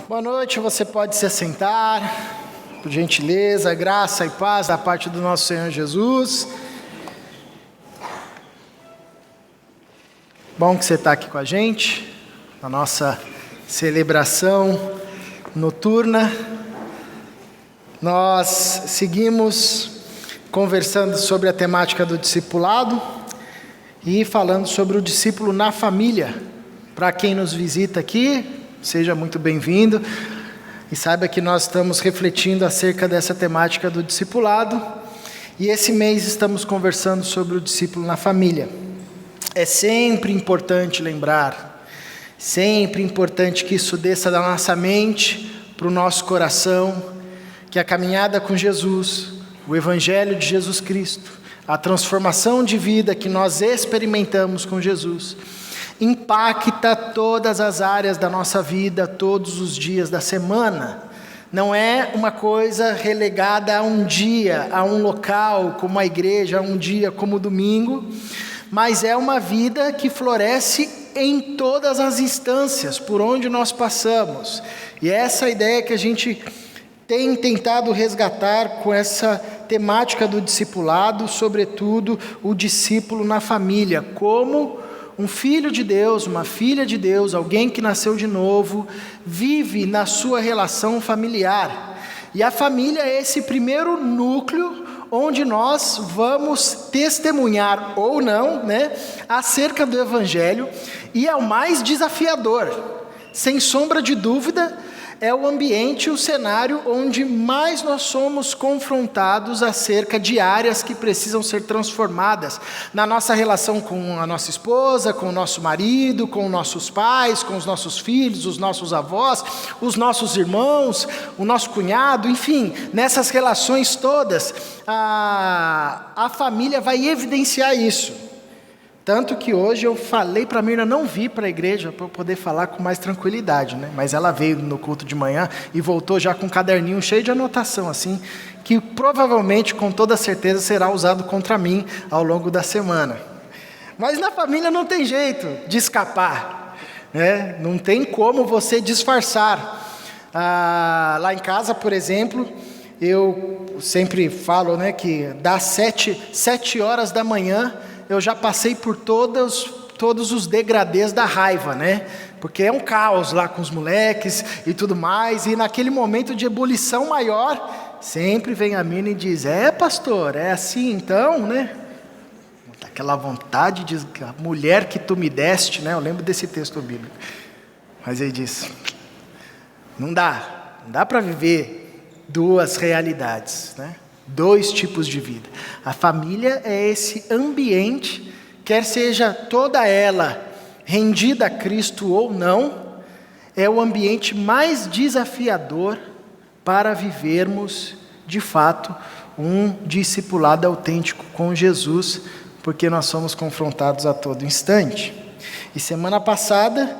Boa noite, você pode se assentar, por gentileza, graça e paz da parte do nosso Senhor Jesus. Bom que você está aqui com a gente, na nossa celebração noturna. Nós seguimos conversando sobre a temática do discipulado e falando sobre o discípulo na família. Para quem nos visita aqui, seja muito bem-vindo e saiba que nós estamos refletindo acerca dessa temática do discipulado e esse mês estamos conversando sobre o discípulo na família. É sempre importante lembrar, sempre importante que isso desça da nossa mente para o nosso coração, que a caminhada com Jesus, o Evangelho de Jesus Cristo, a transformação de vida que nós experimentamos com Jesus, impacta todas as áreas da nossa vida, todos os dias da semana. Não é uma coisa relegada a um dia, a um local, como a igreja, a um dia como o domingo, mas é uma vida que floresce em todas as instâncias, por onde nós passamos. E é essa ideia que a gente tem tentado resgatar com essa temática do discipulado, sobretudo o discípulo na família, como um filho de Deus, uma filha de Deus, alguém que nasceu de novo, vive na sua relação familiar. E a família é esse primeiro núcleo onde nós vamos testemunhar ou não, acerca do Evangelho, e é o mais desafiador, sem sombra de dúvida. É o ambiente, o cenário onde mais nós somos confrontados acerca de áreas que precisam ser transformadas na nossa relação com a nossa esposa, com o nosso marido, com os nossos pais, com os nossos filhos, os nossos avós, os nossos irmãos, o nosso cunhado, enfim, nessas relações todas, a família vai evidenciar isso. Tanto que hoje eu falei para a Mirna não vir para a igreja para eu poder falar com mais tranquilidade, Mas ela veio no culto de manhã e voltou já com um caderninho cheio de anotação, assim, que provavelmente, com toda certeza, será usado contra mim ao longo da semana. Mas na família não tem jeito de escapar, Não tem como você disfarçar. Lá em casa, por exemplo, eu sempre falo, que das 7 horas da manhã, eu já passei por todos os degradês da raiva, Porque é um caos lá com os moleques e tudo mais, e naquele momento de ebulição maior, sempre vem a mina e diz: pastor, é assim então, Aquela vontade de a mulher que tu me deste, Eu lembro desse texto bíblico. Mas ele diz: não dá para viver duas realidades, Dois tipos de vida. A família é esse ambiente, quer seja toda ela rendida a Cristo ou não, é o ambiente mais desafiador para vivermos, de fato, um discipulado autêntico com Jesus, porque nós somos confrontados a todo instante. E semana passada,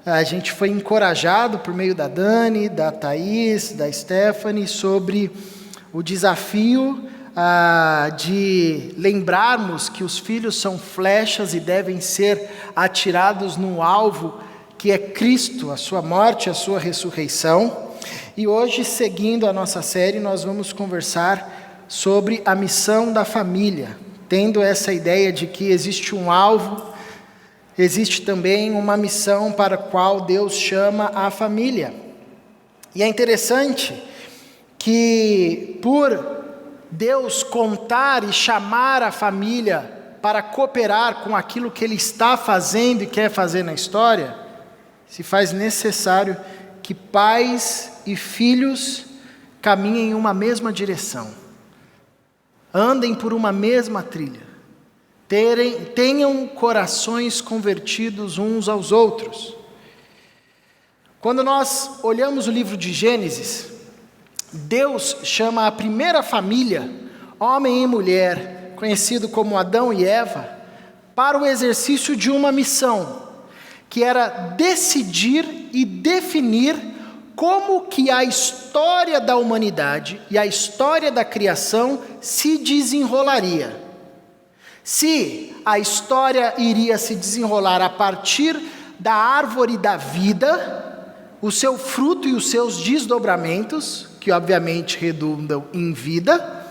a gente foi encorajado por meio da Dani, da Thaís, da Stephanie, sobre o desafio de lembrarmos que os filhos são flechas e devem ser atirados no alvo que é Cristo, a sua morte, a sua ressurreição. E hoje, seguindo a nossa série, nós vamos conversar sobre a missão da família, tendo essa ideia de que existe um alvo, existe também uma missão para a qual Deus chama a família. E é interessante que por Deus contar e chamar a família para cooperar com aquilo que Ele está fazendo e quer fazer na história, se faz necessário que pais e filhos caminhem em uma mesma direção, andem por uma mesma trilha, tenham corações convertidos uns aos outros. Quando nós olhamos o livro de Gênesis, Deus chama a primeira família, homem e mulher, conhecido como Adão e Eva, para o exercício de uma missão, que era decidir e definir como que a história da humanidade e a história da criação se desenrolaria. Se a história iria se desenrolar a partir da árvore da vida, o seu fruto e os seus desdobramentos, que obviamente redundam em vida,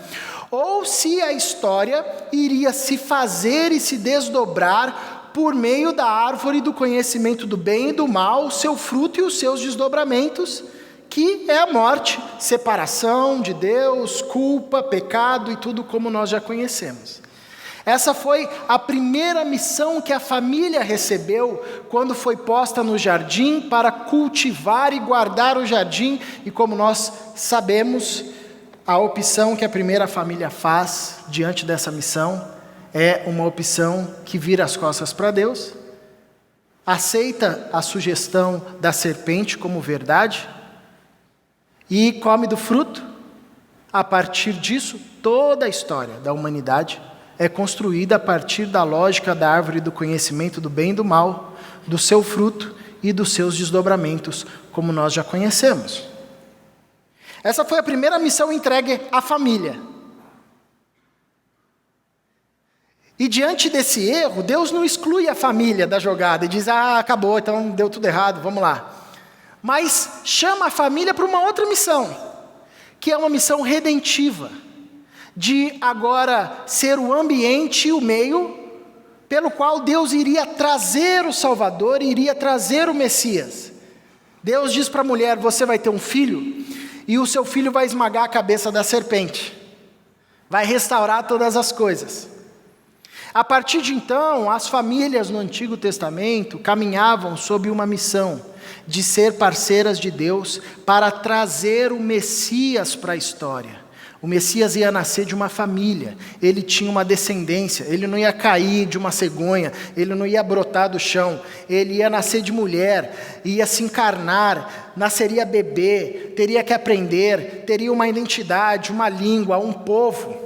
ou se a história iria se fazer e se desdobrar por meio da árvore do conhecimento do bem e do mal, o seu fruto e os seus desdobramentos, que é a morte, separação de Deus, culpa, pecado e tudo como nós já conhecemos. Essa foi a primeira missão que a família recebeu quando foi posta no jardim para cultivar e guardar o jardim. E como nós sabemos, a opção que a primeira família faz diante dessa missão é uma opção que vira as costas para Deus, aceita a sugestão da serpente como verdade e come do fruto. A partir disso, toda a história da humanidade é construída a partir da lógica da árvore do conhecimento do bem e do mal, do seu fruto e dos seus desdobramentos, como nós já conhecemos. Essa foi a primeira missão entregue à família. E diante desse erro, Deus não exclui a família da jogada e diz, acabou, então deu tudo errado, vamos lá. Mas chama a família para uma outra missão, que é uma missão redentiva, de agora ser o ambiente e o meio pelo qual Deus iria trazer o Salvador, iria trazer o Messias. Deus diz para a mulher, você vai ter um filho, e o seu filho vai esmagar a cabeça da serpente, vai restaurar todas as coisas. A partir de então, as famílias no Antigo Testamento caminhavam sob uma missão de ser parceiras de Deus para trazer o Messias para a história. O Messias ia nascer de uma família, ele tinha uma descendência, ele não ia cair de uma cegonha, ele não ia brotar do chão, ele ia nascer de mulher, ia se encarnar, nasceria bebê, teria que aprender, teria uma identidade, uma língua, um povo.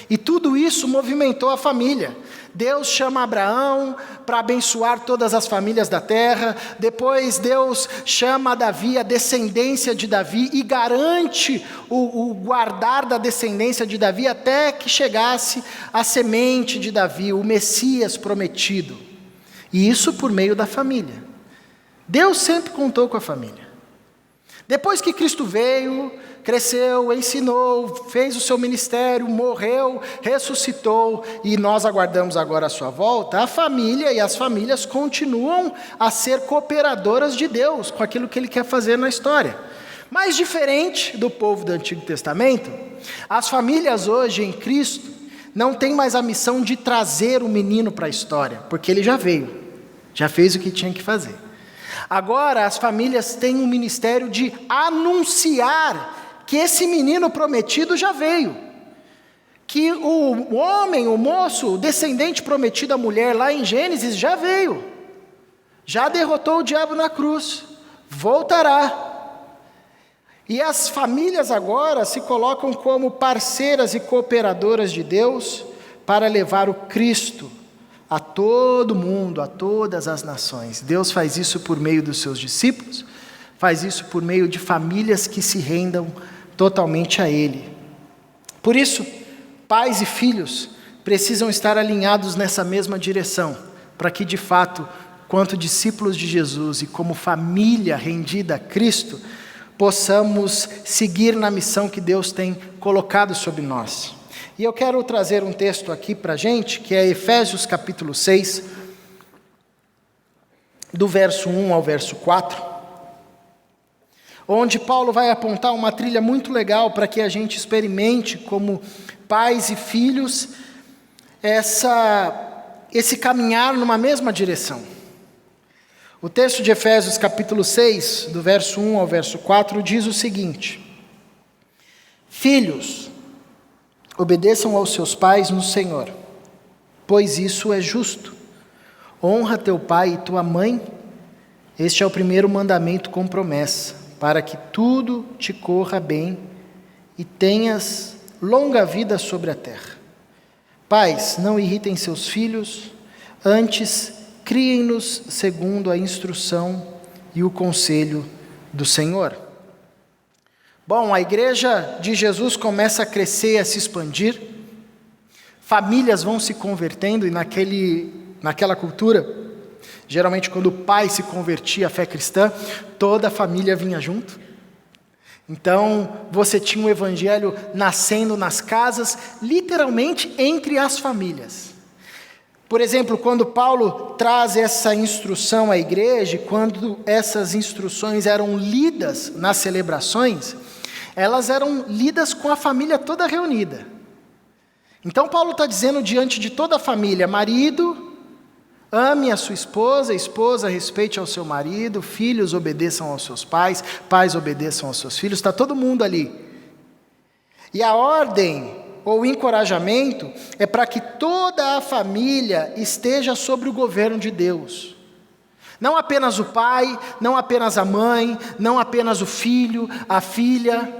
E tudo isso movimentou a família. Deus chama Abraão para abençoar todas as famílias da terra. Depois Deus chama Davi, a descendência de Davi, e garante o guardar da descendência de Davi até que chegasse a semente de Davi, o Messias prometido. E isso por meio da família. Deus sempre contou com a família. Depois que Cristo veio, cresceu, ensinou, fez o seu ministério, morreu, ressuscitou, e nós aguardamos agora a sua volta, a família e as famílias continuam a ser cooperadoras de Deus com aquilo que Ele quer fazer na história. Mas diferente do povo do Antigo Testamento, as famílias hoje em Cristo não têm mais a missão de trazer o menino para a história, porque ele já veio, já fez o que tinha que fazer. Agora as famílias têm um ministério de anunciar que esse menino prometido já veio, que o homem, o moço, o descendente prometido à mulher lá em Gênesis já veio, já derrotou o diabo na cruz, voltará. E as famílias agora se colocam como parceiras e cooperadoras de Deus para levar o Cristo a todo mundo, a todas as nações. Deus faz isso por meio dos seus discípulos, faz isso por meio de famílias que se rendam totalmente a Ele. Por isso, pais e filhos precisam estar alinhados nessa mesma direção, para que de fato, quanto discípulos de Jesus e como família rendida a Cristo, possamos seguir na missão que Deus tem colocado sobre nós. E eu quero trazer um texto aqui para a gente, que é Efésios capítulo 6, do verso 1 ao verso 4, onde Paulo vai apontar uma trilha muito legal para que a gente experimente como pais e filhos esse caminhar numa mesma direção. O texto de Efésios capítulo 6, do verso 1 ao verso 4, diz o seguinte: Filhos, obedeçam aos seus pais no Senhor, pois isso é justo. Honra teu pai e tua mãe, este é o primeiro mandamento com promessa, para que tudo te corra bem e tenhas longa vida sobre a terra. Pais, não irritem seus filhos, antes criem-nos segundo a instrução e o conselho do Senhor. Bom, a igreja de Jesus começa a crescer e a se expandir, famílias vão se convertendo, e naquela cultura, Geralmente quando o pai se convertia à fé cristã, toda a família vinha junto. Então você tinha o evangelho nascendo nas casas, literalmente entre as famílias. Por exemplo, quando Paulo traz essa instrução à igreja, quando essas instruções eram lidas nas celebrações, elas eram lidas com a família toda reunida. Então Paulo está dizendo diante de toda a família: marido, ame a sua esposa, esposa, respeite ao seu marido, filhos, obedeçam aos seus pais, pais, obedeçam aos seus filhos, está todo mundo ali. E a ordem ou encorajamento é para que toda a família esteja sob o governo de Deus. Não apenas o pai, não apenas a mãe, não apenas o filho, a filha,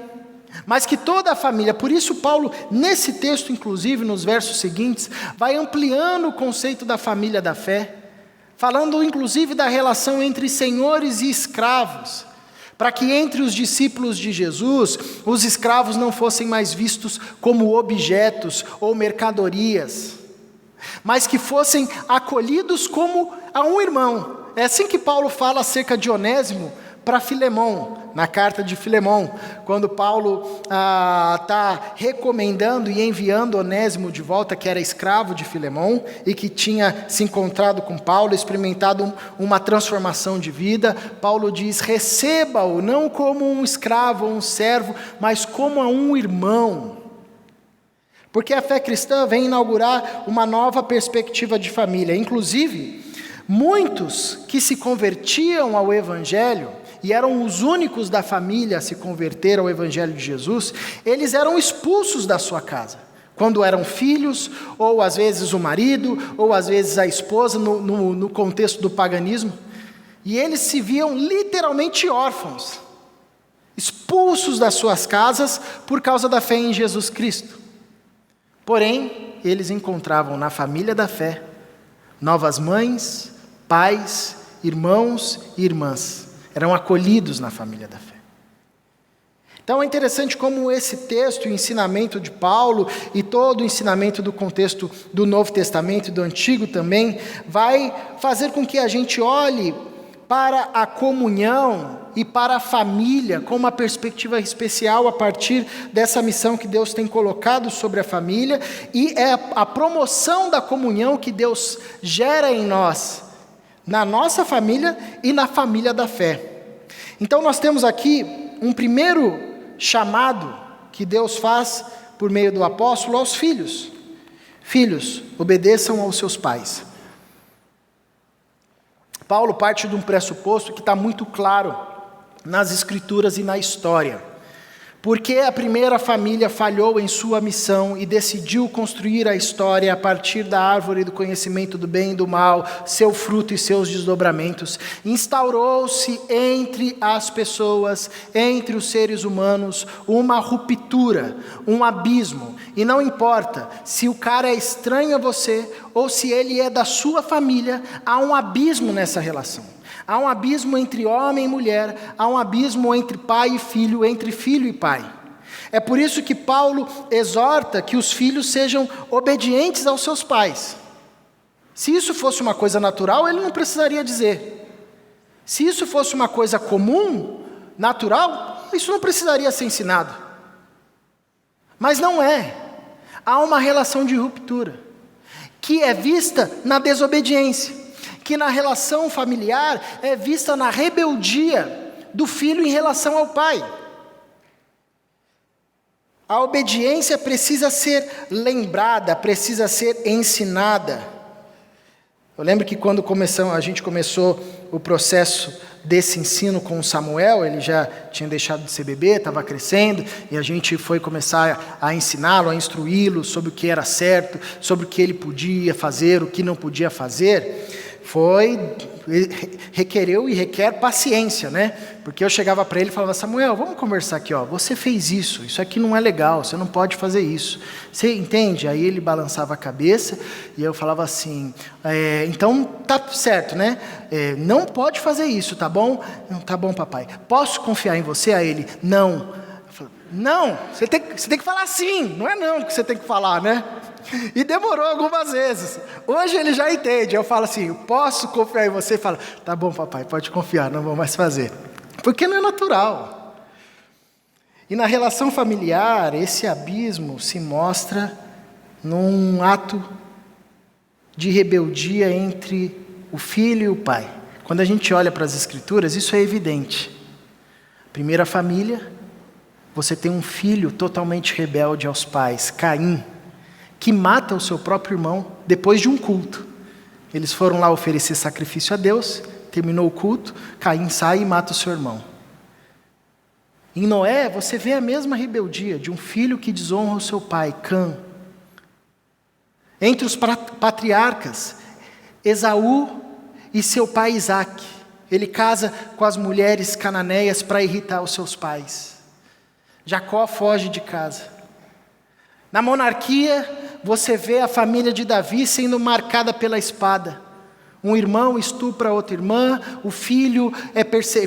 mas que toda a família. Por isso Paulo, nesse texto inclusive, nos versos seguintes, vai ampliando o conceito da família da fé, falando inclusive da relação entre senhores e escravos, para que entre os discípulos de Jesus, os escravos não fossem mais vistos como objetos ou mercadorias, mas que fossem acolhidos como a um irmão. É assim que Paulo fala acerca de Onésimo para Filemão, na carta de Filemão, quando Paulo está recomendando e enviando Onésimo de volta, que era escravo de Filemão e que tinha se encontrado com Paulo, experimentado uma transformação de vida. Paulo diz: receba-o não como um escravo ou um servo, mas como a um irmão. Porque a fé cristã vem inaugurar uma nova perspectiva de família. Inclusive, muitos que se convertiam ao Evangelho, e eram os únicos da família a se converter ao Evangelho de Jesus, eles eram expulsos da sua casa, quando eram filhos, ou às vezes o marido, ou às vezes a esposa, no contexto do paganismo, e eles se viam literalmente órfãos, expulsos das suas casas por causa da fé em Jesus Cristo. Porém, eles encontravam na família da fé novas mães, pais, irmãos e irmãs. Eram acolhidos na família da fé. Então é interessante como esse texto, o ensinamento de Paulo e todo o ensinamento do contexto do Novo Testamento e do Antigo também, vai fazer com que a gente olhe para a comunhão e para a família com uma perspectiva especial a partir dessa missão que Deus tem colocado sobre a família, e é a promoção da comunhão que Deus gera em nós, na nossa família e na família da fé. Então nós temos aqui um primeiro chamado que Deus faz por meio do apóstolo aos filhos. Filhos, obedeçam aos seus pais. Paulo parte de um pressuposto que está muito claro nas escrituras e na história. Porque a primeira família falhou em sua missão e decidiu construir a história a partir da árvore do conhecimento do bem e do mal, seu fruto e seus desdobramentos. Instaurou-se entre as pessoas, entre os seres humanos, uma ruptura, um abismo. E não importa se o cara é estranho a você ou se ele é da sua família, há um abismo nessa relação. Há um abismo entre homem e mulher, há um abismo entre pai e filho, entre filho e pai. É por isso que Paulo exorta que os filhos sejam obedientes aos seus pais. Se isso fosse uma coisa natural, ele não precisaria dizer. Se isso fosse uma coisa comum, natural, isso não precisaria ser ensinado. Mas não é. Há uma relação de ruptura, que é vista na desobediência, que na relação familiar é vista na rebeldia do filho em relação ao pai. A obediência precisa ser lembrada, precisa ser ensinada. Eu lembro que quando a gente começou o processo desse ensino com o Samuel, ele já tinha deixado de ser bebê, estava crescendo, e a gente foi começar a ensiná-lo, a instruí-lo sobre o que era certo, sobre o que ele podia fazer, o que não podia fazer. Requereu e requer paciência, né? Porque eu chegava para ele e falava: Samuel, vamos conversar aqui, ó. Você fez isso aqui não é legal, você não pode fazer isso. Você entende? Aí ele balançava a cabeça e eu falava assim: então tá certo, né? Não pode fazer isso, tá bom? Não, tá bom, papai. Posso confiar em você? A ele: não. Eu falei: Não, você tem que falar sim, não é não que você tem que falar, né? E demorou algumas vezes. Hoje ele já entende. Eu falo assim: posso confiar em você? Ele fala: tá bom, papai, pode confiar, não vou mais fazer. Porque não é natural. E na relação familiar, esse abismo se mostra num ato de rebeldia entre o filho e o pai. Quando a gente olha para as Escrituras, isso é evidente. Primeira família, você tem um filho totalmente rebelde aos pais, Caim, que mata o seu próprio irmão depois de um culto. Eles foram lá oferecer sacrifício a Deus, terminou o culto, Caim sai e mata o seu irmão. Em Noé, você vê a mesma rebeldia de um filho que desonra o seu pai, Cã. Entre os patriarcas, Esaú e seu pai Isaque. Ele casa com as mulheres cananeias para irritar os seus pais. Jacó foge de casa. Na monarquia, você vê a família de Davi sendo marcada pela espada. Um irmão estupra outra irmã, o filho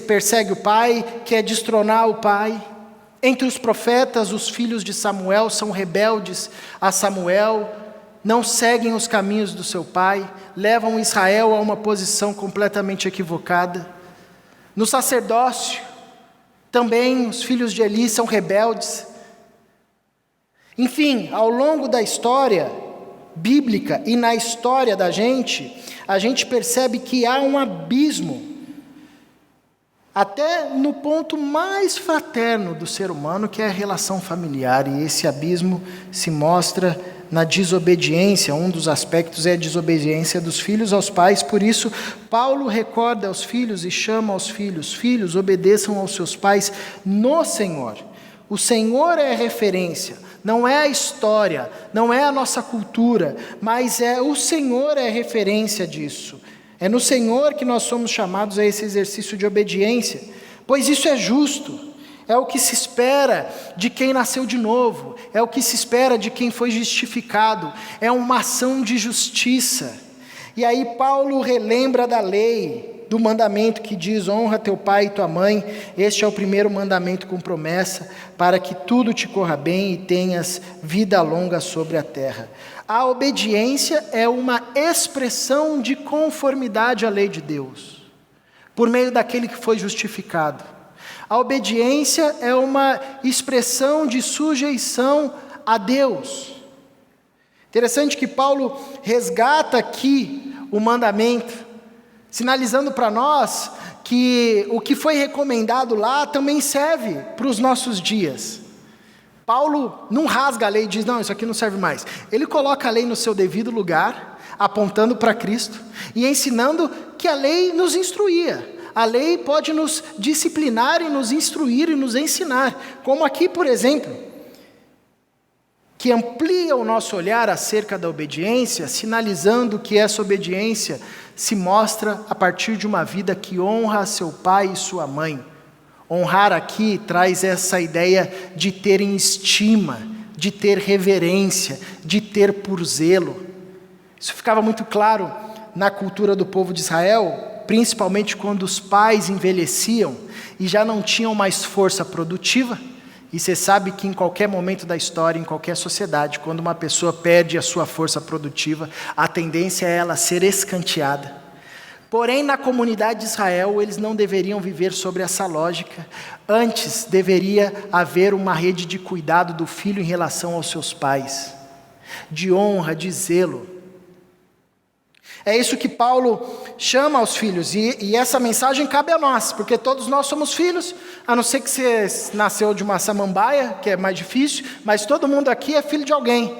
persegue o pai, quer destronar o pai. Entre os profetas, os filhos de Samuel são rebeldes a Samuel, não seguem os caminhos do seu pai, levam Israel a uma posição completamente equivocada. No sacerdócio, também os filhos de Eli são rebeldes. Enfim, ao longo da história bíblica e na história da gente, a gente percebe que há um abismo, até no ponto mais fraterno do ser humano, que é a relação familiar, e esse abismo se mostra na desobediência. Um dos aspectos é a desobediência dos filhos aos pais. Por isso, Paulo recorda aos filhos e chama aos filhos: filhos, obedeçam aos seus pais no Senhor. O Senhor é a referência, não é a história, não é a nossa cultura, mas é o Senhor é a referência disso. É no Senhor que nós somos chamados a esse exercício de obediência, pois isso é justo, é o que se espera de quem nasceu de novo, é o que se espera de quem foi justificado, é uma ação de justiça. E aí Paulo relembra da lei, do mandamento que diz: honra teu pai e tua mãe. Este é o primeiro mandamento com promessa, para que tudo te corra bem e tenhas vida longa sobre a terra. A obediência é uma expressão de conformidade à lei de Deus, por meio daquele que foi justificado. A obediência é uma expressão de sujeição a Deus. Interessante que Paulo resgata aqui o mandamento, sinalizando para nós que o que foi recomendado lá também serve para os nossos dias. Paulo não rasga a lei e diz: não, isso aqui não serve mais. Ele coloca a lei no seu devido lugar, apontando para Cristo e ensinando que a lei nos instruía. A lei pode nos disciplinar e nos instruir e nos ensinar, como aqui, por exemplo, que amplia o nosso olhar acerca da obediência, sinalizando que essa obediência se mostra a partir de uma vida que honra seu pai e sua mãe. Honrar aqui traz essa ideia de ter em estima, de ter reverência, de ter por zelo. Isso ficava muito claro na cultura do povo de Israel, principalmente quando os pais envelheciam e já não tinham mais força produtiva. E você sabe que em qualquer momento da história, em qualquer sociedade, quando uma pessoa perde a sua força produtiva, a tendência é ela ser escanteada. Porém, na comunidade de Israel, eles não deveriam viver sobre essa lógica. Antes, deveria haver uma rede de cuidado do filho em relação aos seus pais, de honra, de zelo. É isso que Paulo chama aos filhos, e essa mensagem cabe a nós, porque todos nós somos filhos, a não ser que você nasceu de uma samambaia, que é mais difícil, mas todo mundo aqui é filho de alguém.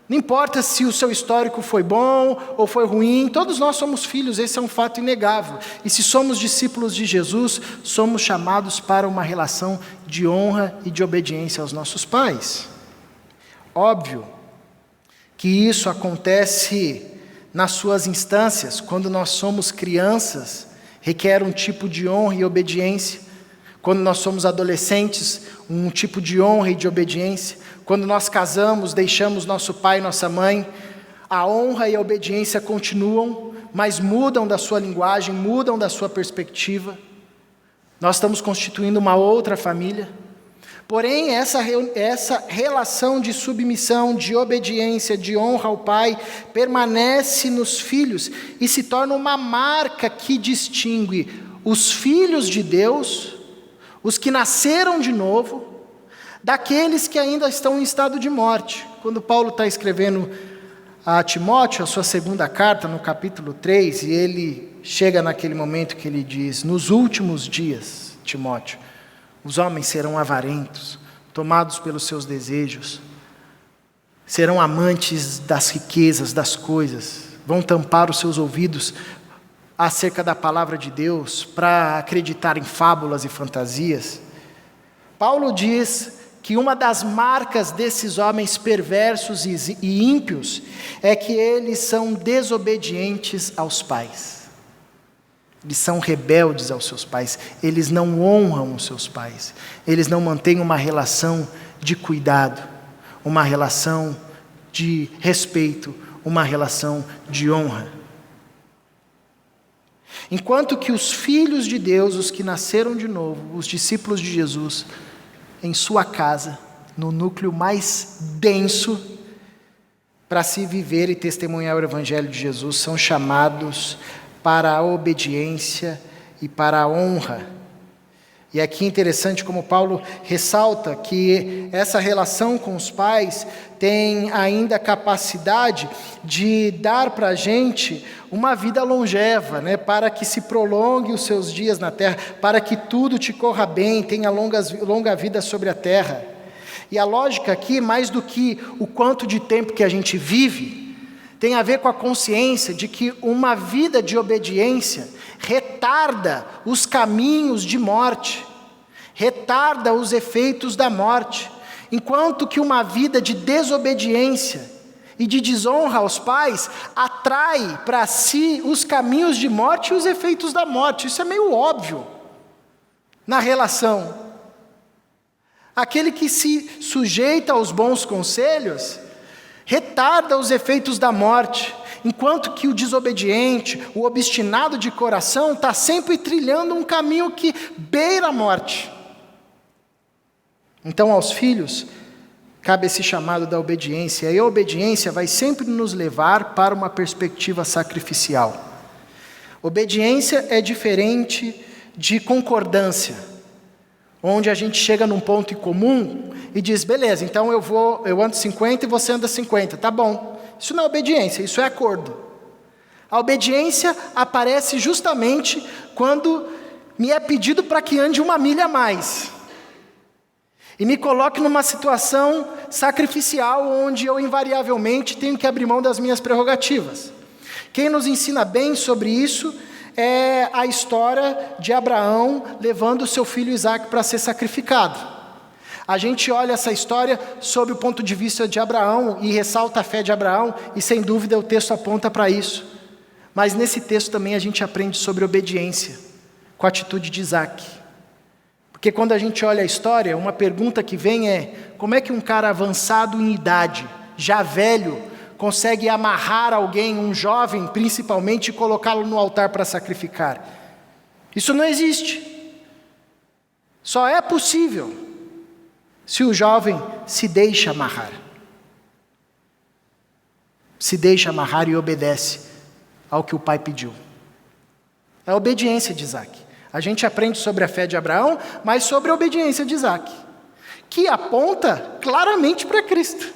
Não importa se o seu histórico foi bom ou foi ruim, todos nós somos filhos, esse é um fato inegável. E se somos discípulos de Jesus, somos chamados para uma relação de honra e de obediência aos nossos pais. Óbvio que isso acontece nas suas instâncias. Quando nós somos crianças, requer um tipo de honra e obediência. Quando nós somos adolescentes, um tipo de honra e de obediência. Quando nós casamos, deixamos nosso pai e nossa mãe, a honra e a obediência continuam, mas mudam da sua linguagem, mudam da sua perspectiva. Nós estamos constituindo uma outra família. Porém, essa relação de submissão, de obediência, de honra ao pai, permanece nos filhos e se torna uma marca que distingue os filhos de Deus, os que nasceram de novo, daqueles que ainda estão em estado de morte. Quando Paulo está escrevendo a Timóteo, a sua segunda carta, no capítulo 3, e ele chega naquele momento que ele diz: nos últimos dias, Timóteo, os homens serão avarentos, tomados pelos seus desejos, serão amantes das riquezas, das coisas, vão tampar os seus ouvidos acerca da palavra de Deus para acreditar em fábulas e fantasias. Paulo diz que uma das marcas desses homens perversos e ímpios é que eles são desobedientes aos pais. Eles são rebeldes aos seus pais, eles não honram os seus pais, eles não mantêm uma relação de cuidado, uma relação de respeito, uma relação de honra. Enquanto que os filhos de Deus, os que nasceram de novo, os discípulos de Jesus, em sua casa, no núcleo mais denso, para se viver e testemunhar o Evangelho de Jesus, são chamados para a obediência e para a honra. E aqui é interessante como Paulo ressalta que essa relação com os pais tem ainda a capacidade de dar para a gente uma vida longeva, né? Para que se prolongue os seus dias na terra, para que tudo te corra bem, tenha longa vida sobre a terra. E a lógica aqui, mais do que o quanto de tempo que a gente vive, tem a ver com a consciência de que uma vida de obediência retarda os caminhos de morte, retarda os efeitos da morte, enquanto que uma vida de desobediência e de desonra aos pais atrai para si os caminhos de morte e os efeitos da morte. Isso é meio óbvio na relação. Aquele que se sujeita aos bons conselhos retarda os efeitos da morte, enquanto que o desobediente, o obstinado de coração, está sempre trilhando um caminho que beira a morte. Então, aos filhos, cabe esse chamado da obediência, e a obediência vai sempre nos levar para uma perspectiva sacrificial. Obediência é diferente de concordância, onde a gente chega num ponto em comum e diz: beleza, então eu ando 50 e você anda 50, tá bom. Isso não é obediência, isso é acordo. A obediência aparece justamente quando me é pedido para que ande 1 milha a mais, e me coloque numa situação sacrificial, onde eu invariavelmente tenho que abrir mão das minhas prerrogativas. Quem nos ensina bem sobre isso é a história de Abraão levando o seu filho Isaque para ser sacrificado. A gente olha essa história sob o ponto de vista de Abraão e ressalta a fé de Abraão, e sem dúvida o texto aponta para isso. Mas nesse texto também a gente aprende sobre obediência, com a atitude de Isaque. Porque quando a gente olha a história, uma pergunta que vem é: como é que um cara avançado em idade, já velho, consegue amarrar alguém, um jovem principalmente, e colocá-lo no altar para sacrificar? Isso não existe. Só é possível se o jovem se deixa amarrar. Se deixa amarrar e obedece ao que o pai pediu. É a obediência de Isaque. A gente aprende sobre a fé de Abraão, mas sobre a obediência de Isaque, que aponta claramente para Cristo,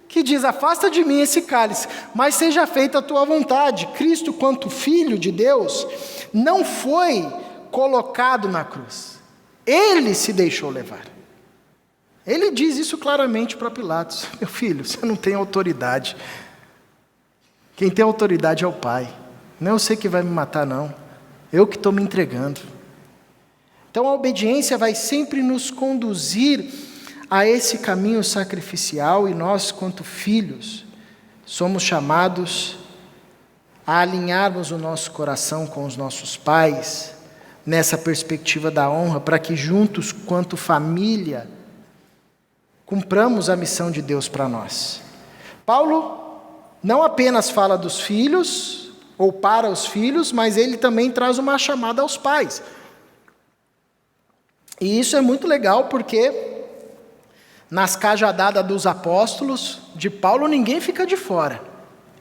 que diz: afasta de mim esse cálice, mas seja feita a tua vontade. Cristo, quanto Filho de Deus, não foi colocado na cruz. Ele se deixou levar. Ele diz isso claramente para Pilatos: meu filho, você não tem autoridade. Quem tem autoridade é o Pai. Não é você que vai me matar, não. Eu que estou me entregando. Então a obediência vai sempre nos conduzir a esse caminho sacrificial, e nós, quanto filhos, somos chamados a alinharmos o nosso coração com os nossos pais, nessa perspectiva da honra, para que juntos, quanto família, cumpramos a missão de Deus para nós. Paulo não apenas fala dos filhos, ou para os filhos, mas ele também traz uma chamada aos pais. E isso é muito legal, porque Nas cajadadas dos apóstolos, de Paulo, ninguém fica de fora.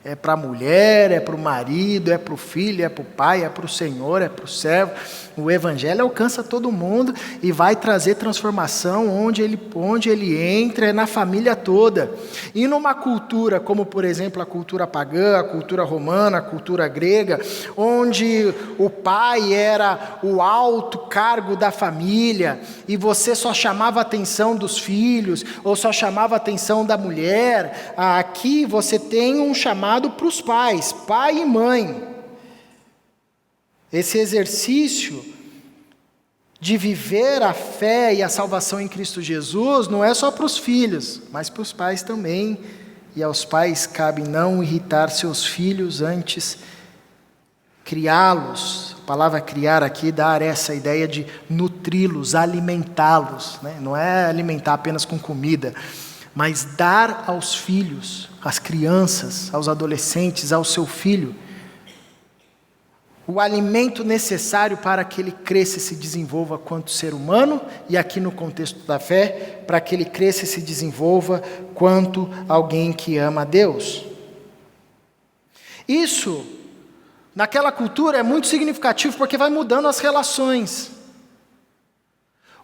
É para a mulher, é para o marido, é para o filho, é para o pai, é para o Senhor, é para o servo. O evangelho alcança todo mundo e vai trazer transformação onde ele entra, é na família toda. E numa cultura como, por exemplo, a cultura pagã, a cultura romana, a cultura grega, onde o pai era o alto cargo da família e você só chamava a atenção dos filhos ou só chamava a atenção da mulher, aqui você tem um chamado para os pais, pai e mãe. Esse exercício de viver a fé e a salvação em Cristo Jesus não é só para os filhos, mas para os pais também. E aos pais cabe não irritar seus filhos, antes criá-los. A palavra criar aqui dá essa ideia de nutri-los, alimentá-los, né? Não é alimentar apenas com comida, mas dar aos filhos, às crianças, aos adolescentes, ao seu filho, o alimento necessário para que ele cresça e se desenvolva quanto ser humano, e aqui no contexto da fé, para que ele cresça e se desenvolva quanto alguém que ama a Deus. Isso, naquela cultura, é muito significativo porque vai mudando as relações.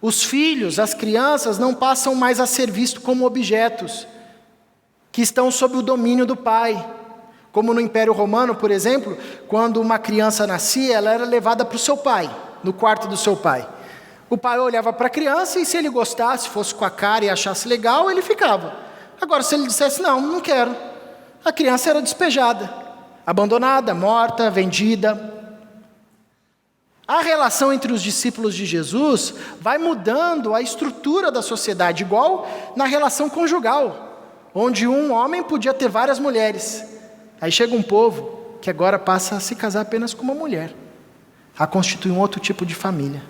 Os filhos, as crianças, não passam mais a ser vistos como objetos que estão sob o domínio do pai. Como no Império Romano, por exemplo, quando uma criança nascia, ela era levada para o seu pai, no quarto do seu pai. O pai olhava para a criança e se ele gostasse, fosse com a cara e achasse legal, ele ficava. Agora, se ele dissesse, não quero, a criança era despejada, abandonada, morta, vendida. A relação entre os discípulos de Jesus vai mudando a estrutura da sociedade, igual na relação conjugal, onde um homem podia ter várias mulheres. Aí chega um povo que agora passa a se casar apenas com uma mulher, a constituir um outro tipo de família.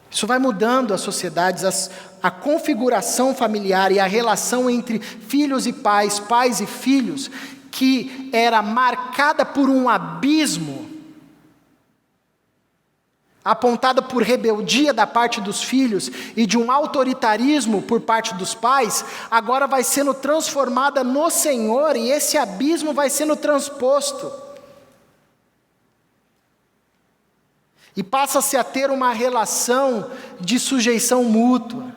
Isso vai mudando as sociedades, a configuração familiar e a relação entre filhos e pais, pais e filhos, que era marcada por um abismo, apontada por rebeldia da parte dos filhos e de um autoritarismo por parte dos pais, agora vai sendo transformada no Senhor e esse abismo vai sendo transposto. E passa-se a ter uma relação de sujeição mútua,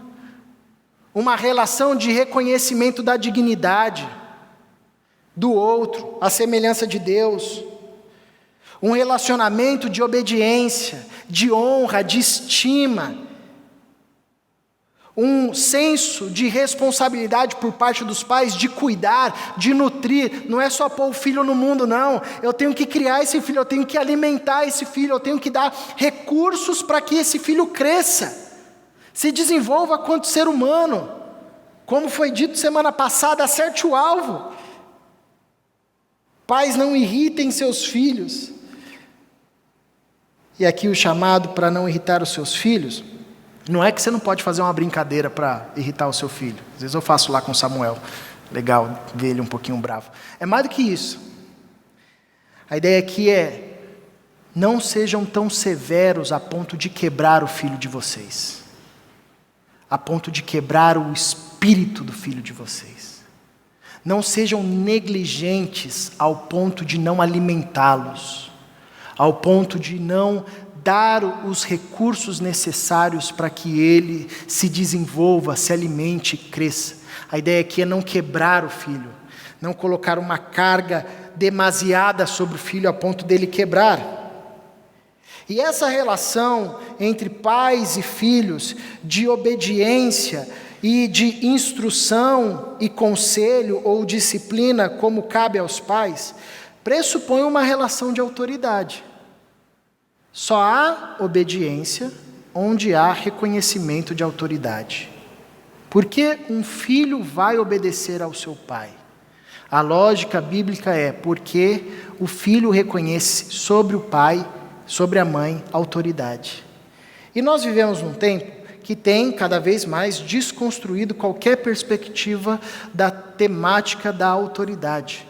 uma relação de reconhecimento da dignidade do outro, à semelhança de Deus. Um relacionamento de obediência, de honra, de estima, um senso de responsabilidade por parte dos pais, de cuidar, de nutrir. Não é só pôr o filho no mundo, não. Eu tenho que criar esse filho, eu tenho que alimentar esse filho, eu tenho que dar recursos para que esse filho cresça, se desenvolva quanto ser humano. Como foi dito semana passada, acerte o alvo. Pais, não irritem seus filhos. E aqui o chamado para não irritar os seus filhos, não é que você não pode fazer uma brincadeira para irritar o seu filho. Às vezes eu faço lá com Samuel, legal ver ele um pouquinho bravo. É mais do que isso. A ideia aqui é, não sejam tão severos a ponto de quebrar o filho de vocês, a ponto de quebrar o espírito do filho de vocês. Não sejam negligentes ao ponto de não alimentá-los, ao ponto de não dar os recursos necessários para que ele se desenvolva, se alimente e cresça. A ideia aqui é não quebrar o filho, não colocar uma carga demasiada sobre o filho a ponto dele quebrar. E essa relação entre pais e filhos, de obediência e de instrução e conselho ou disciplina, como cabe aos pais, pressupõe uma relação de autoridade. Só há obediência onde há reconhecimento de autoridade. Por que um filho vai obedecer ao seu pai? A lógica bíblica é porque o filho reconhece sobre o pai, sobre a mãe, autoridade. E nós vivemos num tempo que tem cada vez mais desconstruído qualquer perspectiva da temática da autoridade.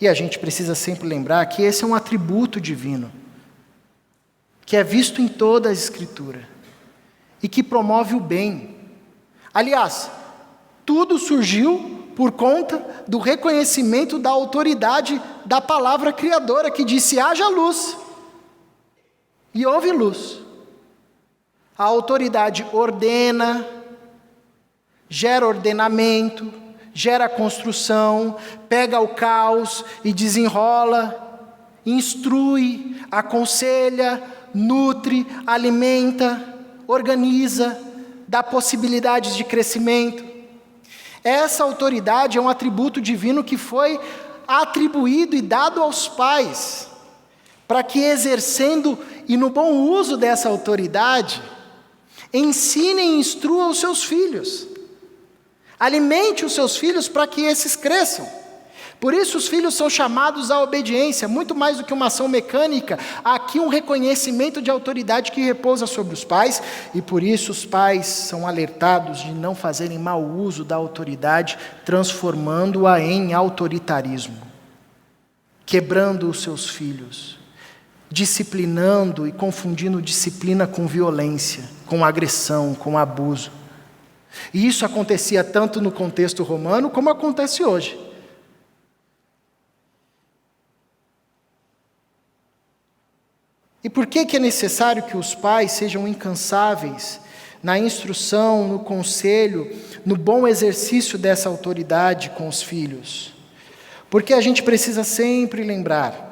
E a gente precisa sempre lembrar que esse é um atributo divino, que é visto em toda a Escritura, e que promove o bem. Aliás, tudo surgiu por conta do reconhecimento da autoridade da palavra criadora, que disse: haja luz, e houve luz. A autoridade ordena, gera ordenamento, gera construção, pega o caos e desenrola, instrui, aconselha, nutre, alimenta, organiza, dá possibilidades de crescimento. Essa autoridade é um atributo divino que foi atribuído e dado aos pais, para que, exercendo e no bom uso dessa autoridade, ensinem e instruam os seus filhos. Alimente os seus filhos para que esses cresçam. Por isso os filhos são chamados à obediência, muito mais do que uma ação mecânica. Há aqui um reconhecimento de autoridade que repousa sobre os pais, e por isso os pais são alertados de não fazerem mau uso da autoridade, transformando-a em autoritarismo, quebrando os seus filhos, disciplinando e confundindo disciplina com violência, com agressão, com abuso. E isso acontecia tanto no contexto romano como acontece hoje. E por que é necessário que os pais sejam incansáveis na instrução, no conselho, no bom exercício dessa autoridade com os filhos? Porque a gente precisa sempre lembrar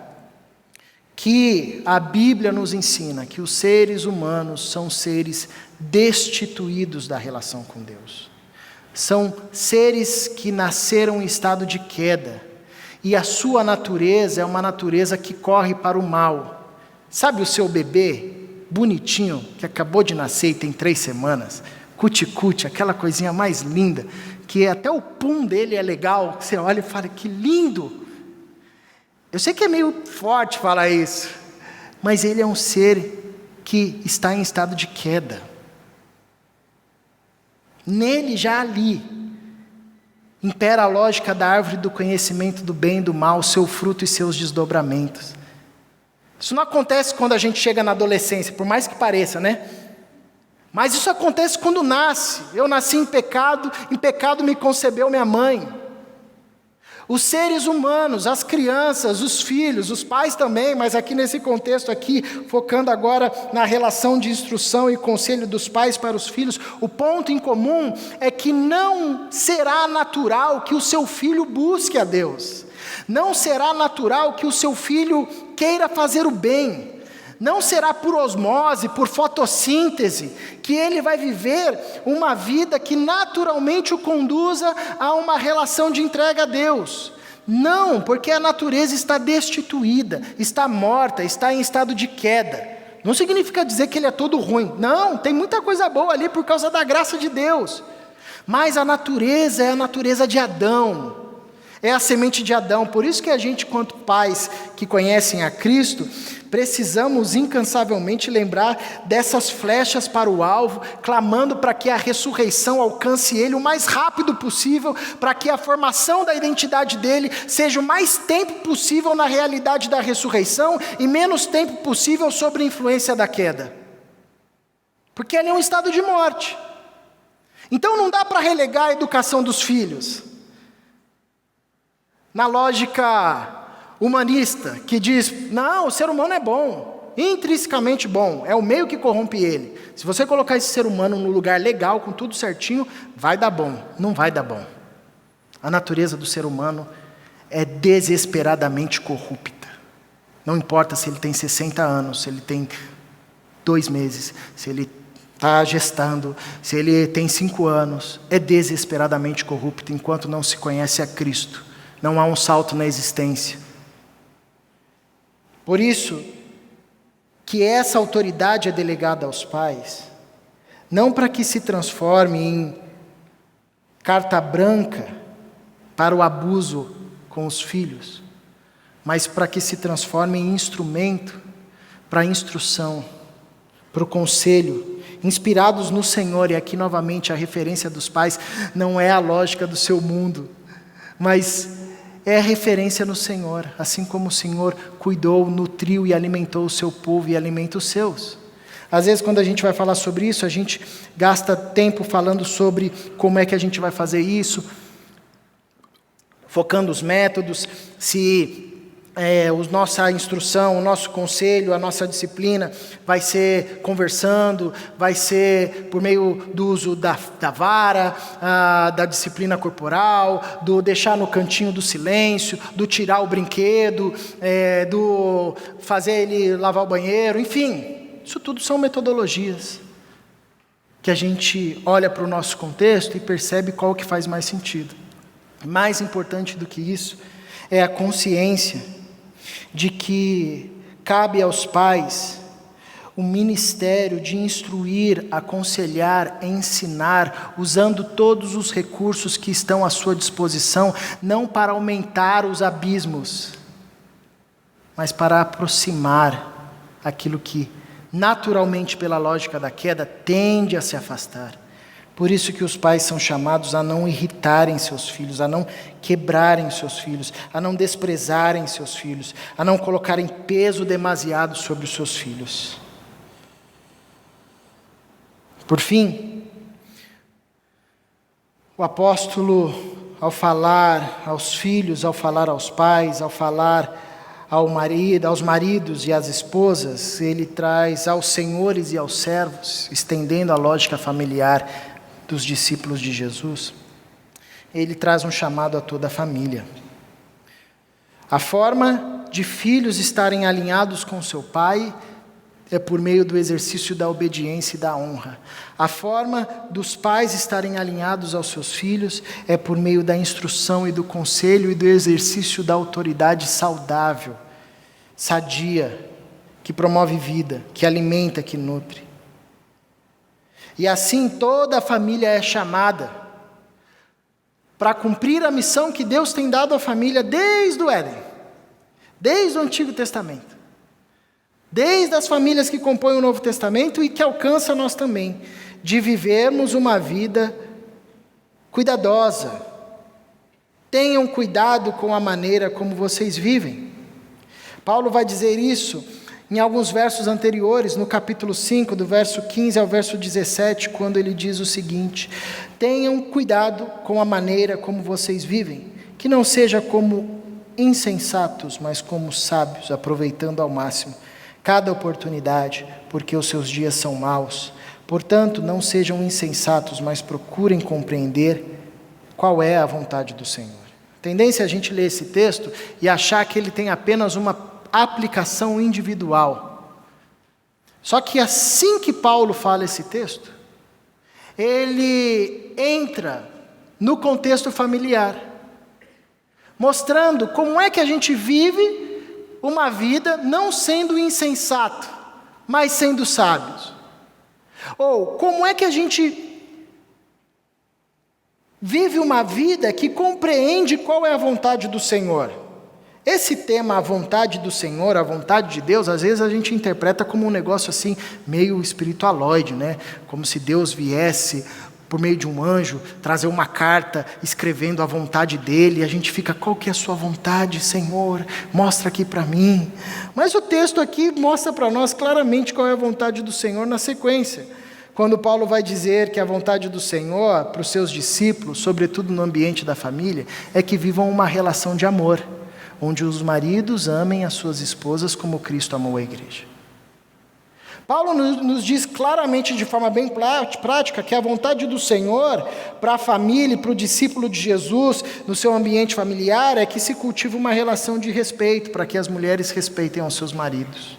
que a Bíblia nos ensina que os seres humanos são seres destituídos da relação com Deus. São seres que nasceram em estado de queda, e a sua natureza é uma natureza que corre para o mal. Sabe o seu bebê, bonitinho, que acabou de nascer e tem 3 semanas, cuti-cuti, aquela coisinha mais linda, que até o pum dele é legal, você olha e fala, que lindo! Eu sei que é meio forte falar isso, mas ele é um ser que está em estado de queda. Nele, já ali, impera a lógica da árvore do conhecimento do bem e do mal, seu fruto e seus desdobramentos. Isso não acontece quando a gente chega na adolescência, por mais que pareça, né? Mas isso acontece quando nasce. Eu nasci em pecado me concebeu minha mãe. Os seres humanos, as crianças, os filhos, os pais também, mas aqui nesse contexto aqui, focando agora na relação de instrução e conselho dos pais para os filhos, o ponto em comum é que não será natural que o seu filho busque a Deus. Não será natural que o seu filho queira fazer o bem. Não será por osmose, por fotossíntese, que ele vai viver uma vida que naturalmente o conduza a uma relação de entrega a Deus. Não, porque a natureza está destituída, está morta, está em estado de queda. Não significa dizer que ele é todo ruim. Não, tem muita coisa boa ali por causa da graça de Deus. Mas a natureza é a natureza de Adão. É a semente de Adão. Por isso que a gente, quanto pais que conhecem a Cristo, precisamos incansavelmente lembrar dessas flechas para o alvo, clamando para que a ressurreição alcance ele o mais rápido possível, para que a formação da identidade dele seja o mais tempo possível na realidade da ressurreição e menos tempo possível sob a influência da queda. Porque ele é um estado de morte. Então não dá para relegar a educação dos filhos na lógica humanista, que diz, não, o ser humano é bom, intrinsecamente bom, é o meio que corrompe ele. Se você colocar esse ser humano no lugar legal, com tudo certinho, vai dar bom. Não vai dar bom. A natureza do ser humano é desesperadamente corrupta. Não importa se ele tem 60 anos, se ele tem 2 meses, se ele está gestando, se ele tem 5 anos, é desesperadamente corrupto enquanto não se conhece a Cristo. Não há um salto na existência. Por isso, que essa autoridade é delegada aos pais, não para que se transforme em carta branca para o abuso com os filhos, mas para que se transforme em instrumento para a instrução, para o conselho, inspirados no Senhor. E aqui novamente a referência dos pais não é a lógica do seu mundo, mas é a referência no Senhor, assim como o Senhor cuidou, nutriu e alimentou o seu povo e alimenta os seus. Às vezes, quando a gente vai falar sobre isso, a gente gasta tempo falando sobre como é que a gente vai fazer isso, focando os métodos, se nossa instrução, o nosso conselho, a nossa disciplina vai ser conversando, vai ser por meio do uso da vara, da disciplina corporal, do deixar no cantinho do silêncio, do tirar o brinquedo, do fazer ele lavar o banheiro, enfim, isso tudo são metodologias que a gente olha para o nosso contexto e percebe qual que faz mais sentido. Mais importante do que isso é a consciência de que cabe aos pais o ministério de instruir, aconselhar, ensinar, usando todos os recursos que estão à sua disposição, não para aumentar os abismos, mas para aproximar aquilo que, naturalmente, pela lógica da queda, tende a se afastar. Por isso que os pais são chamados a não irritarem seus filhos, a não quebrarem seus filhos, a não desprezarem seus filhos, a não colocarem peso demasiado sobre os seus filhos. Por fim, o apóstolo, ao falar aos filhos, ao falar aos pais, ao falar aos maridos e às esposas, ele traz aos senhores e aos servos, estendendo a lógica familiar dos discípulos de Jesus, ele traz um chamado a toda a família. A forma de filhos estarem alinhados com seu pai é por meio do exercício da obediência e da honra. A forma dos pais estarem alinhados aos seus filhos é por meio da instrução e do conselho e do exercício da autoridade saudável, sadia, que promove vida, que alimenta, que nutre. E assim toda a família é chamada para cumprir a missão que Deus tem dado à família desde o Éden, desde o Antigo Testamento, desde as famílias que compõem o Novo Testamento e que alcança nós também, de vivermos uma vida cuidadosa. Tenham cuidado com a maneira como vocês vivem. Paulo vai dizer isso em alguns versos anteriores, no capítulo 5, do verso 15 ao verso 17, quando ele diz o seguinte: tenham cuidado com a maneira como vocês vivem, que não seja como insensatos, mas como sábios, aproveitando ao máximo cada oportunidade, porque os seus dias são maus. Portanto, não sejam insensatos, mas procurem compreender qual é a vontade do Senhor. A tendência é a gente ler esse texto e achar que ele tem apenas uma aplicação individual. Só que assim que Paulo fala esse texto, ele entra no contexto familiar, mostrando como é que a gente vive uma vida não sendo insensato, mas sendo sábios. Ou como é que a gente vive uma vida que compreende qual é a vontade do Senhor. Esse tema, a vontade do Senhor, a vontade de Deus, às vezes a gente interpreta como um negócio assim, meio espiritualoide, né? Como se Deus viesse, por meio de um anjo, trazer uma carta escrevendo a vontade dele, e a gente fica, qual que é a sua vontade, Senhor? Mostra aqui para mim. Mas o texto aqui mostra para nós claramente qual é a vontade do Senhor na sequência. Quando Paulo vai dizer que a vontade do Senhor para os seus discípulos, sobretudo no ambiente da família, é que vivam uma relação de amor, onde os maridos amem as suas esposas como Cristo amou a igreja. Paulo nos diz claramente, de forma bem prática, que a vontade do Senhor para a família e para o discípulo de Jesus, no seu ambiente familiar, é que se cultive uma relação de respeito, para que as mulheres respeitem aos seus maridos.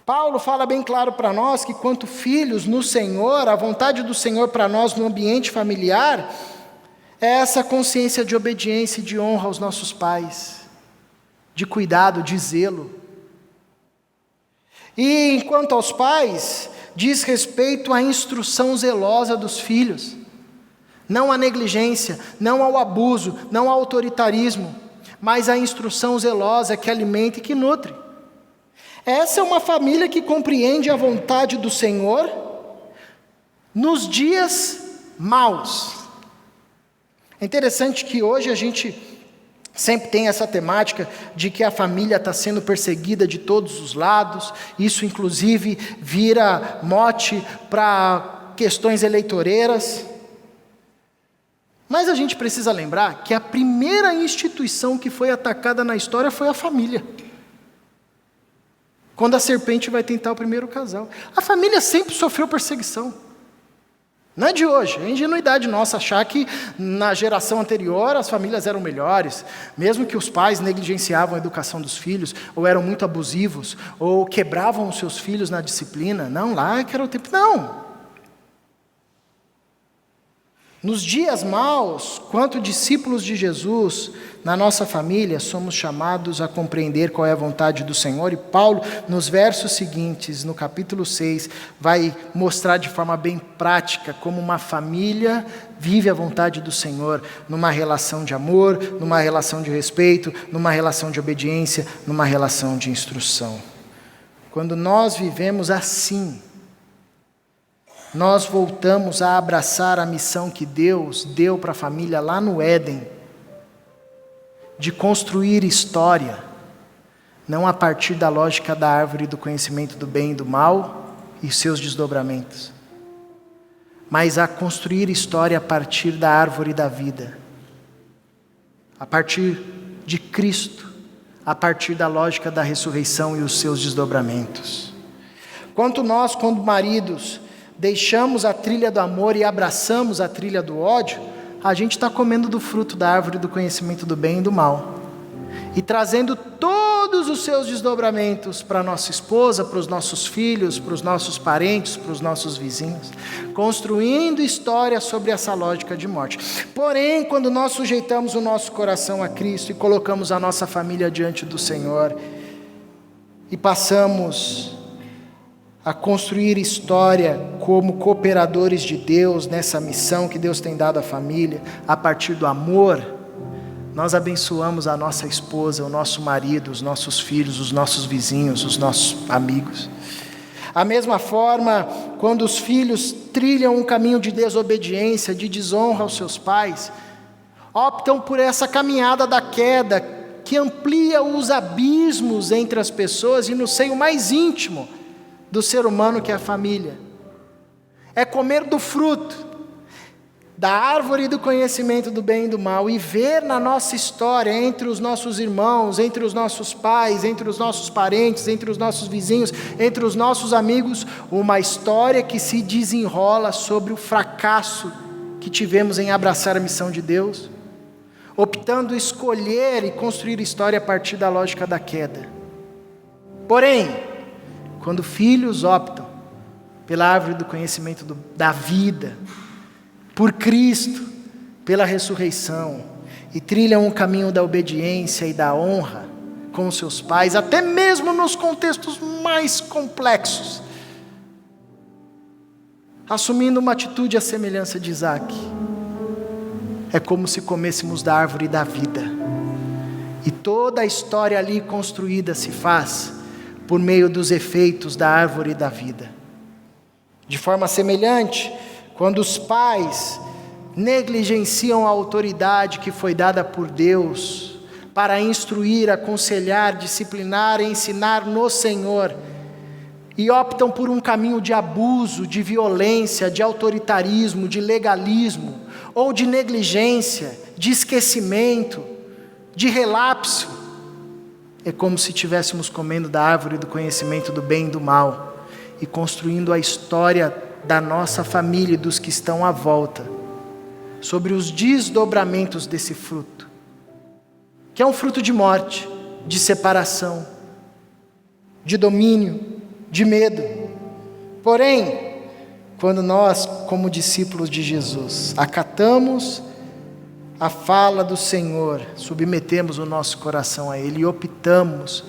Paulo fala bem claro para nós que, quanto filhos no Senhor, a vontade do Senhor para nós no ambiente familiar é essa consciência de obediência e de honra aos nossos pais, de cuidado, de zelo. E enquanto aos pais, diz respeito à instrução zelosa dos filhos, não à negligência, não ao abuso, não ao autoritarismo, mas à instrução zelosa que alimenta e que nutre. Essa é uma família que compreende a vontade do Senhor nos dias maus. É interessante que hoje a gente Sempre tem essa temática de que a família está sendo perseguida de todos os lados. Isso, inclusive, vira mote para questões eleitoreiras. Mas a gente precisa lembrar que a primeira instituição que foi atacada na história foi a família. Quando a serpente vai tentar o primeiro casal. A família sempre sofreu perseguição. Não é de hoje, é ingenuidade nossa achar que na geração anterior as famílias eram melhores, mesmo que os pais negligenciavam a educação dos filhos, ou eram muito abusivos, ou quebravam os seus filhos na disciplina. Não, lá é que era o tempo. Não. Nos dias maus, quanto discípulos de Jesus, na nossa família, somos chamados a compreender qual é a vontade do Senhor. E Paulo, nos versos seguintes, no capítulo 6, vai mostrar de forma bem prática como uma família vive a vontade do Senhor, numa relação de amor, numa relação de respeito, numa relação de obediência, numa relação de instrução. Quando nós vivemos assim, nós voltamos a abraçar a missão que Deus deu para a família lá no Éden, de construir história, não a partir da lógica da árvore do conhecimento do bem e do mal e seus desdobramentos, mas a construir história a partir da árvore da vida, a partir de Cristo, a partir da lógica da ressurreição e os seus desdobramentos. Quanto nós, quando maridos, deixamos a trilha do amor e abraçamos a trilha do ódio, a gente está comendo do fruto da árvore do conhecimento do bem e do mal, e trazendo todos os seus desdobramentos para a nossa esposa, para os nossos filhos, para os nossos parentes, para os nossos vizinhos, construindo história sobre essa lógica de morte. Porém, quando nós sujeitamos o nosso coração a Cristo e colocamos a nossa família diante do Senhor, e passamos a construir história como cooperadores de Deus nessa missão que Deus tem dado à família, a partir do amor, nós abençoamos a nossa esposa, o nosso marido, os nossos filhos, os nossos vizinhos, os nossos amigos. A mesma forma, quando os filhos trilham um caminho de desobediência, de desonra aos seus pais, optam por essa caminhada da queda, que amplia os abismos entre as pessoas e no seio mais íntimo do ser humano, que é a família. É comer do fruto da árvore do conhecimento do bem e do mal e ver na nossa história, entre os nossos irmãos, entre os nossos pais, entre os nossos parentes, entre os nossos vizinhos, entre os nossos amigos, uma história que se desenrola sobre o fracasso que tivemos em abraçar a missão de Deus, optando escolher e construir história a partir da lógica da queda. Porém, quando filhos optam pela árvore do conhecimento da vida, por Cristo, pela ressurreição, e trilham o caminho da obediência e da honra com os seus pais, até mesmo nos contextos mais complexos, assumindo uma atitude à semelhança de Isaac, é como se comêssemos da árvore da vida, e toda a história ali construída se faz por meio dos efeitos da árvore da vida. De forma semelhante, quando os pais negligenciam a autoridade que foi dada por Deus para instruir, aconselhar, disciplinar e ensinar no Senhor, e optam por um caminho de abuso, de violência, de autoritarismo, de legalismo, ou de negligência, de esquecimento, de relapso, é como se estivéssemos comendo da árvore do conhecimento do bem e do mal e construindo a história da nossa família e dos que estão à volta sobre os desdobramentos desse fruto, que é um fruto de morte, de separação, de domínio, de medo. Porém, quando nós, como discípulos de Jesus, acatamos a fala do Senhor, submetemos o nosso coração a Ele e optamos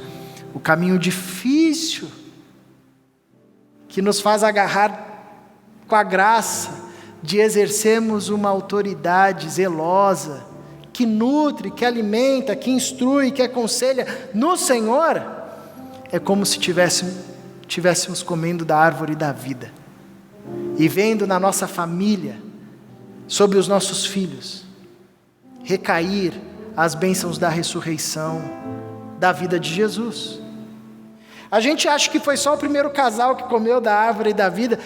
o caminho difícil que nos faz agarrar com a graça de exercermos uma autoridade zelosa, que nutre, que alimenta, que instrui, que aconselha no Senhor, é como se tivéssemos comendo da árvore da vida e vendo na nossa família, sobre os nossos filhos, recair as bênçãos da ressurreição, da vida de Jesus. A gente acha que foi só o primeiro casal que comeu da árvore da vida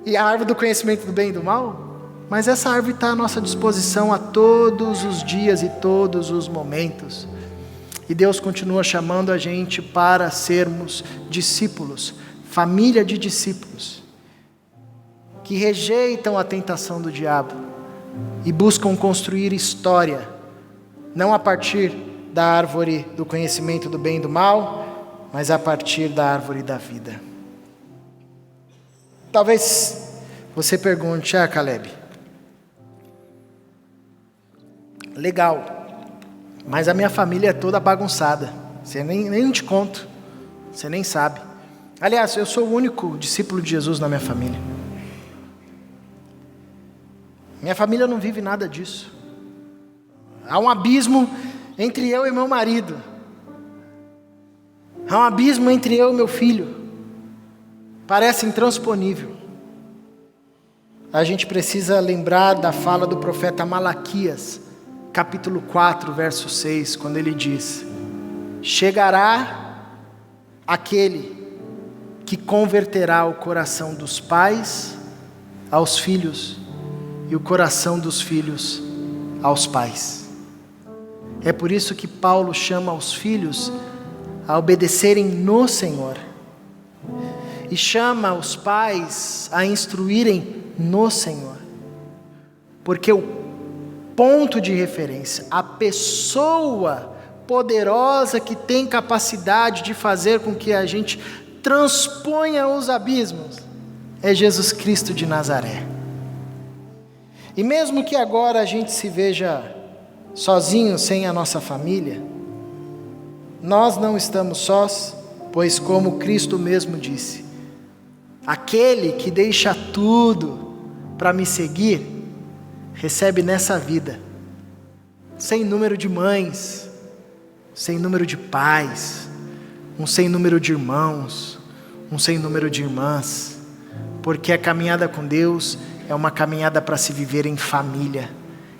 e a árvore do conhecimento do bem e do mal, mas essa árvore está à nossa disposição a todos os dias e todos os momentos. E Deus continua chamando a gente para sermos discípulos, família de discípulos, que rejeitam a tentação do diabo e buscam construir história, não a partir da árvore do conhecimento do bem e do mal, mas a partir da árvore da vida. Talvez você pergunte: Caleb, legal, mas a minha família é toda bagunçada, você nem te conto, você nem sabe. Aliás, eu sou o único discípulo de Jesus na minha família. Minha família não vive nada disso. Há um abismo entre eu e meu marido. Há um abismo entre eu e meu filho. Parece intransponível. A gente precisa lembrar da fala do profeta Malaquias, capítulo 4, verso 6, quando ele diz: chegará aquele que converterá o coração dos pais aos filhos e o coração dos filhos aos pais. É por isso que Paulo chama os filhos a obedecerem no Senhor, e chama os pais a instruírem no Senhor, porque o ponto de referência, a pessoa poderosa que tem capacidade de fazer com que a gente transponha os abismos, é Jesus Cristo de Nazaré. E mesmo que agora a gente se veja sozinho, sem a nossa família, nós não estamos sós, pois como Cristo mesmo disse: aquele que deixa tudo para me seguir, recebe nessa vida sem número de mães, sem número de pais, um sem número de irmãos, um sem número de irmãs, porque a caminhada com Deus é uma caminhada para se viver em família,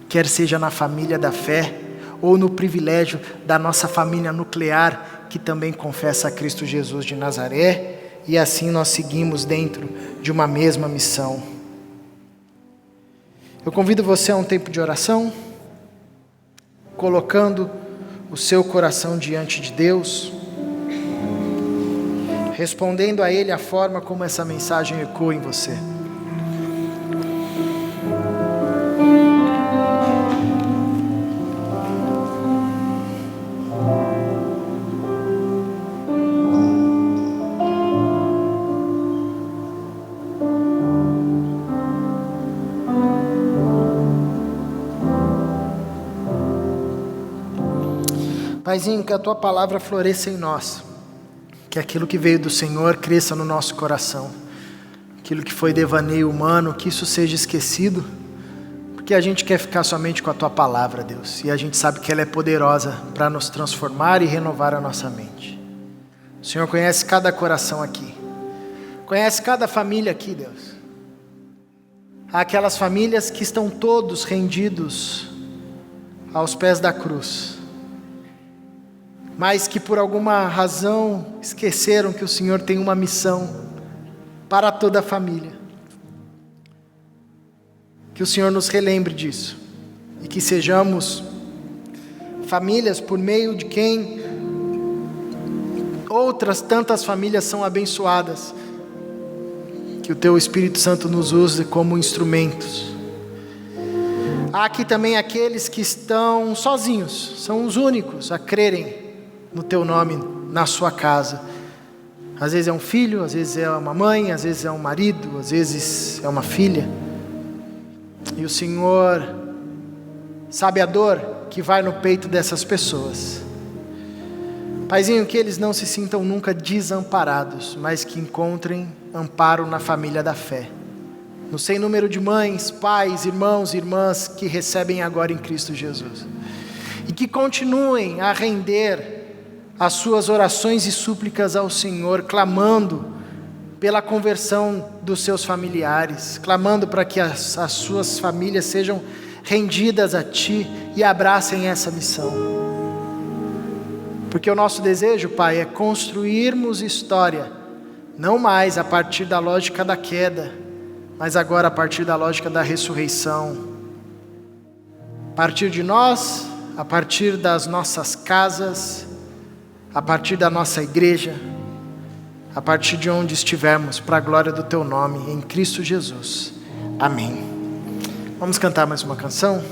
quer seja na família da fé, ou no privilégio da nossa família nuclear, que também confessa a Cristo Jesus de Nazaré, e assim nós seguimos dentro de uma mesma missão. Eu convido você a um tempo de oração, colocando o seu coração diante de Deus, respondendo a Ele a forma como essa mensagem ecoa em você. Paizinho, que a Tua palavra floresça em nós, que aquilo que veio do Senhor cresça no nosso coração, aquilo que foi devaneio humano, que isso seja esquecido, porque a gente quer ficar somente com a Tua palavra, Deus, e a gente sabe que ela é poderosa para nos transformar e renovar a nossa mente. O Senhor conhece cada coração aqui, conhece cada família aqui, Deus. Há aquelas famílias que estão todos rendidos aos pés da cruz, mas que por alguma razão esqueceram que o Senhor tem uma missão para toda a família. Que o Senhor nos relembre disso, e que sejamos famílias por meio de quem outras tantas famílias são abençoadas. Que o Teu Espírito Santo nos use como instrumentos. Há aqui também aqueles que estão sozinhos, são os únicos a crerem no Teu nome, na sua casa. Às vezes é um filho, às vezes é uma mãe, às vezes é um marido, às vezes é uma filha. E o Senhor sabe a dor que vai no peito dessas pessoas. Paizinho, que eles não se sintam nunca desamparados, mas que encontrem amparo na família da fé, no sem número de mães, pais, irmãos e irmãs que recebem agora em Cristo Jesus, e que continuem a render as suas orações e súplicas ao Senhor, clamando pela conversão dos seus familiares, clamando para que as suas famílias sejam rendidas a Ti e abracem essa missão. Porque o nosso desejo, Pai, é construirmos história, não mais a partir da lógica da queda, mas agora a partir da lógica da ressurreição. A partir de nós, a partir das nossas casas, a partir da nossa igreja, a partir de onde estivermos, para a glória do Teu nome, em Cristo Jesus. Amém. Vamos cantar mais uma canção?